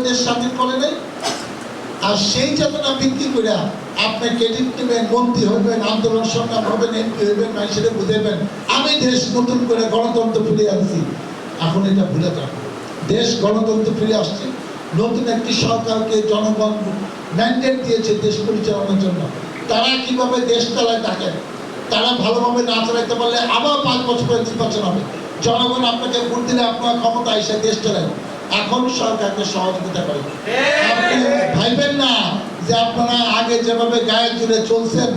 দেশ স্বাধীন করে নেই। আর সেই চেতনা বিক্রি করে আপনি ক্রেডিট নেবেন, মন্ত্রী হইবেন, আন্দোলন সংগ্রাম হবেন, এমপি হইবেন, মানুষের বুঝাইবেন আমি দেশ নতুন করে গণতন্ত্র ফিরে আনছি। এখন এটা ভুলে যান, দেশ গণতন্ত্র ফিরে আসছে। নতুন একটি সরকারকে জনগণ ম্যান্ডেট দিয়েছে দেশ পরিচালনার জন্য। তারা কিভাবে দেশ চালায় দেখেন, তারা ভালোভাবে না চালাইতে পারলে আবার 5 বছর পরে নির্বাচন হবে। জনগণ আপনাকে ভোট দিলে আপনার ক্ষমতা এসে দেশ চালায়। এখন সরকারকে সহযোগিতা করেন। আপনি ভাইবেন না যে আপনারা আগে যেভাবে গায়ে জুড়ে চলছেন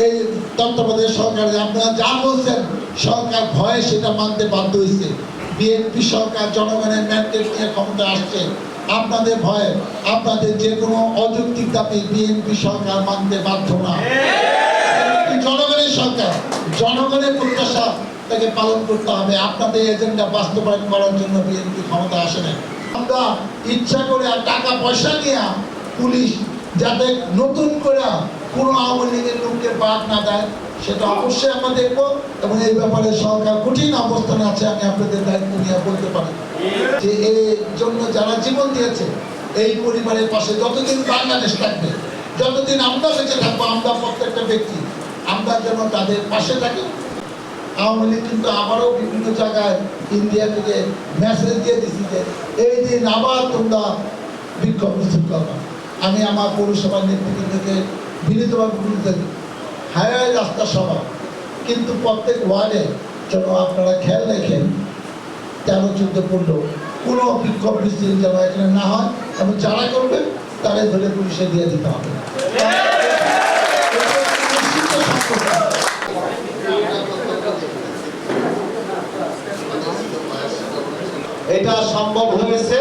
এই তত্ত্বাবধায়ক সরকারে, আপনারা যা বলছেন সরকার ভয়ে সেটা মানতে বাধ্য হয়েছে। বিএনপি সরকার জনগণের ম্যান্ডেট নিয়ে ক্ষমতা আসছে, আপনাদের ভয়ে আপনাদের যে কোনো অযৌক্তিক দাবি বিএনপি সরকার মানতে বাধ্য না। জনগণের সরকার, জনগণের প্রত্যাশা তাকে পালন করতে হবে। আপনাদের এজেন্ডা বাস্তবায়ন করার জন্য বিএনপি ক্ষমতা আসে না। আমরা ইচ্ছা করে টাকা পয়সা নিয়ে পুলিশ যাতে নতুন করে কোনো আওয়ামী লীগের লোককে বাদ না দেয় সেটা অবশ্যই আমরা দেখবো। এবং এই ব্যাপারে সরকার কঠিন অবস্থানে আছে, আমি আপনাদের দায়িত্ব নিয়ে বলতে পারি যে এর জন্য যারা জীবন দিয়েছে এই পরিবারের পাশে যতদিন বাংলাদেশ থাকবে, যতদিন আমরা বেঁচে থাকবো, আমরা প্রত্যেকটা ব্যক্তি আমরা যেন তাদের পাশে থাকি। আওয়ামী লীগ কিন্তু আবারও বিভিন্ন জায়গায় ইন্ডিয়া থেকে মেসেজ দিয়ে দিচ্ছি যে এই দিন আবার তোমরা বিক্ষোভ মিছিল করবা। আমি আমার পৌরসভার নেতৃত্বকে বিনীতভাবে বলতে হায়ার রাস্তা সভা, কিন্তু প্রত্যেক ওয়ার্ডে যেন আপনারা খেয়াল রাখেন 13, 14, 15 কোনো বিক্ষোভ মিছিল যেন এখানে না হয়, এবং যারা করবে তাদের ধরে পুলিশে দিয়ে দিতে হবে। এটা সম্ভব হয়েছে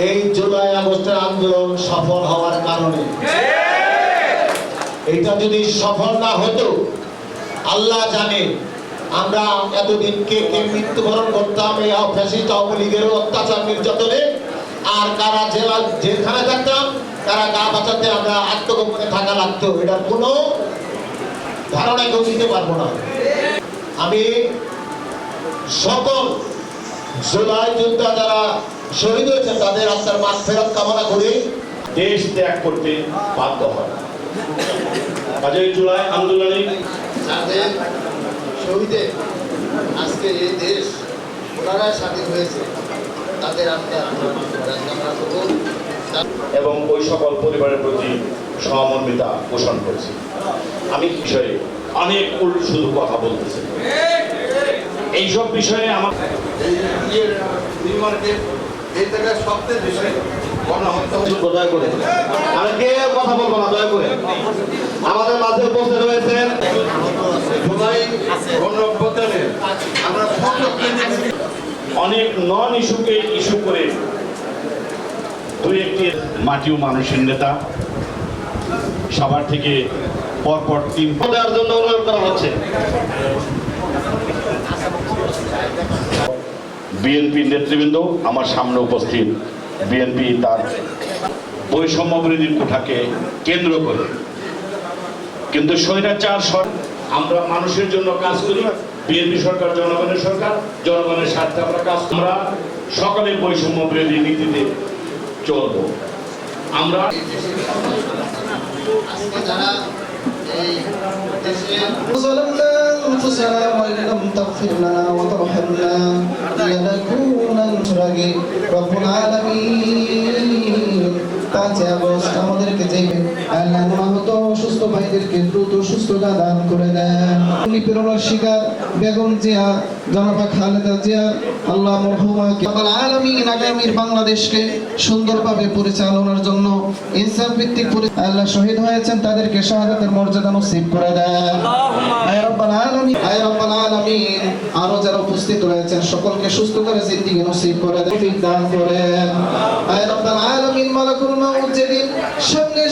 এই জুলাই আগস্টের আন্দোলন সফল হওয়ার কারণে। এটা যদি সফল না হতো আল্লাহ জানে আমরা এতদিন কে কে মৃত্যুবরণ করতাম এই ফ্যাসিস্ট আওয়ামী লীগের অত্যাচার নির্যাতনে, আর কারা জেলখানে থাকতাম, কারা গা বাঁচাতে আমরা আত্মগোপনে থাকা লাগতো। এটার কোনো ধারণা কেউ দিতে পারবো না। আমি সকল জুলাই যোদ্ধা যারা শহীদ হয়েছে তাদের আত্মার মাগফিরাত কামনা করে দেশ ত্যাগ করতে বাধ্য হয়। কাজেই জুলাই আন্দোলনে যাদের শহীদে আজকে এই দেশ ওনারা স্বাধীন হয়েছে তাদের আত্মার কামনা করব এবং ওই সকল পরিবারের প্রতি সহমর্মিতা পোষণ করছি। আমি বিষয়ে অনেক শুধু কথা বলতেছি, এইসব বিষয়ে আমার সবচেয়ে বিষয় গণহত্যা দয়া করে আর কে কথা বলবো না, দয়া করে আমাদের মাঝে উপস্থিত রয়েছেন আমরা অনেক নন ইস্যুকে ইস্যু করে দুই একটি মাটি ও মানুষের নেতা সবার থেকে পরপর 3 দেওয়ার জন্য অনুরোধ করা হচ্ছে। বিএনপি নেতৃবৃন্দ আমার সামনে উপস্থিত। বিএনপি তার বৈষম্য বিরোধী কোঠাকে কেন্দ্র করে, কিন্তু স্বৈরাচার আমরা মানুষের জন্য কাজ করি। বিএনপি সরকার জনগণের সরকার, জনগণের স্বার্থে আমরা কাজ, আমরা সকলে বৈষম্য বিরোধী নীতিতে চলব। আমরা যারা এই দেশে ظلمنا أنفسنا وإن لم تغفر لنا وترحمنا لنكونن من رب العالمين। 5 আগস্ট আমাদেরকে যে আল্লাহ মাহত সুস্থ ভাইদেরকে দ্রুত সুস্থতা দান করে দেন। নিপীড়নের শিকার বেগম জিয়া, জনাবা খালেদা জিয়া, আল্লাহ মরহুমাকে রব্বুল আলামিন আগামীর বাংলাদেশকে সুন্দরভাবে পরিচালনার জন্য ইনসাফ ভিত্তিক আল্লাহ শহীদ হয়েছেন তাদেরকে শাহাদাতের মর্যাদা নসিব করে দেন। আয় রব্বুল আলামিন, আয় রব্বুল আলামিন, আরো যারা উপস্থিত রয়েছেন সকলকে সুস্থ করে জিন্দেগি নসিব করে দেন, তৌফিক দান করেন। আয় রব্বুল আলামিন, মালাকুল মাউত যেদিন সামনে